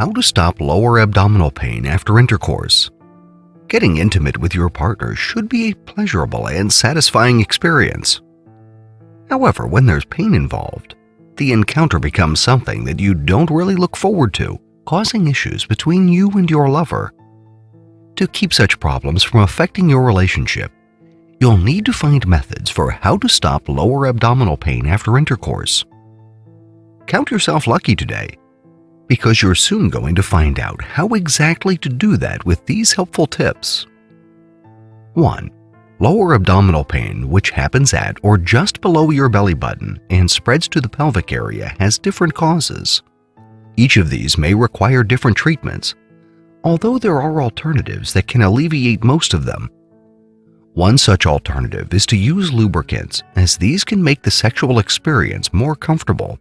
How to stop lower abdominal pain after intercourse. Getting intimate with your partner should be a pleasurable and satisfying experience. However, when there's pain involved, the encounter becomes something that you don't really look forward to, causing issues between you and your lover. To keep such problems from affecting your relationship, you'll need to find methods for how to stop lower abdominal pain after intercourse. Count yourself lucky today, because you're soon going to find out how exactly to do that with these helpful tips. 1. Lower abdominal pain, which happens at or just below your belly button and spreads to the pelvic area, has different causes. Each of these may require different treatments, although there are alternatives that can alleviate most of them. One such alternative is to use lubricants, as these can make the sexual experience more comfortable.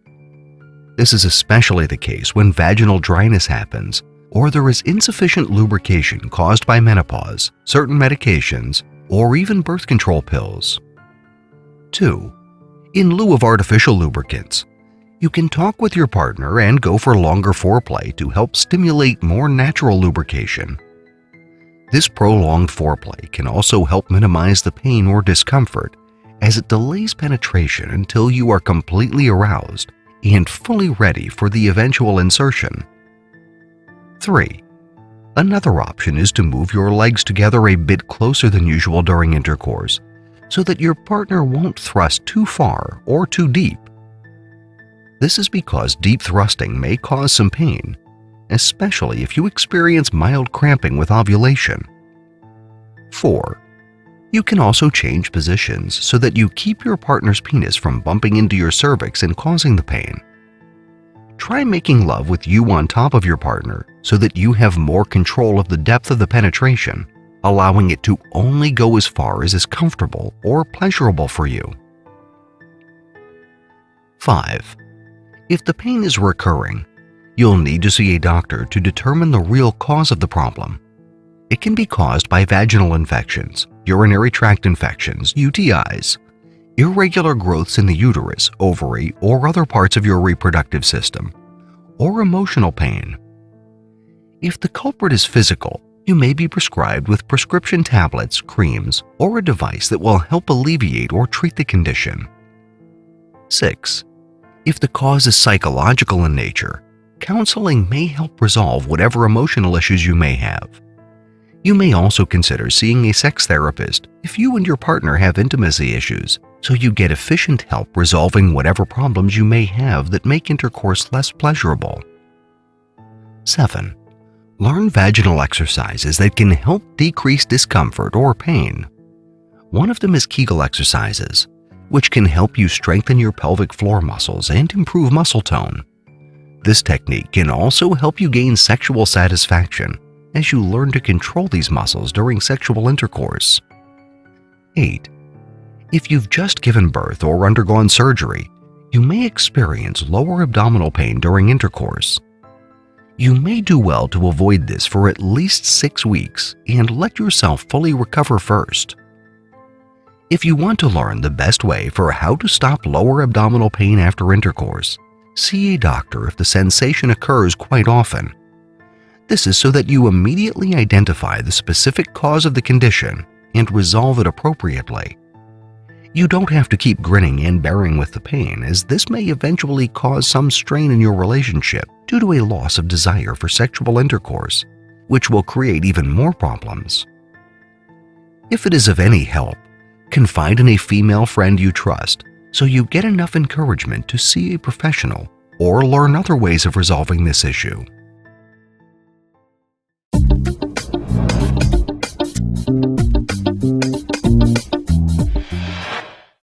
This is especially the case when vaginal dryness happens or there is insufficient lubrication caused by menopause, certain medications, or even birth control pills. 2. In lieu of artificial lubricants, you can talk with your partner and go for longer foreplay to help stimulate more natural lubrication. This prolonged foreplay can also help minimize the pain or discomfort, as it delays penetration until you are completely aroused and fully ready for the eventual insertion. 3. Another option is to move your legs together a bit closer than usual during intercourse, so that your partner won't thrust too far or too deep. This is because deep thrusting may cause some pain, especially if you experience mild cramping with ovulation. 4. You can also change positions so that you keep your partner's penis from bumping into your cervix and causing the pain. Try making love with you on top of your partner so that you have more control of the depth of the penetration, allowing it to only go as far as is comfortable or pleasurable for you. 5. If the pain is recurring, you'll need to see a doctor to determine the real cause of the problem. It can be caused by vaginal infections, urinary tract infections, UTIs, irregular growths in the uterus, ovary, or other parts of your reproductive system, or emotional pain. If the culprit is physical, you may be prescribed with prescription tablets, creams, or a device that will help alleviate or treat the condition. 6. If the cause is psychological in nature, counseling may help resolve whatever emotional issues you may have. You may also consider seeing a sex therapist if you and your partner have intimacy issues, so you get efficient help resolving whatever problems you may have that make intercourse less pleasurable. 7. Learn vaginal exercises that can help decrease discomfort or pain. One of them is Kegel exercises, which can help you strengthen your pelvic floor muscles and improve muscle tone. This technique can also help you gain sexual satisfaction as you learn to control these muscles during sexual intercourse. 8. If you've just given birth or undergone surgery, you may experience lower abdominal pain during intercourse. You may do well to avoid this for at least 6 weeks and let yourself fully recover first. If you want to learn the best way for how to stop lower abdominal pain after intercourse, see a doctor if the sensation occurs quite often. This is so that you immediately identify the specific cause of the condition and resolve it appropriately. You don't have to keep grinning and bearing with the pain, as this may eventually cause some strain in your relationship due to a loss of desire for sexual intercourse, which will create even more problems. If it is of any help, confide in a female friend you trust so you get enough encouragement to see a professional or learn other ways of resolving this issue.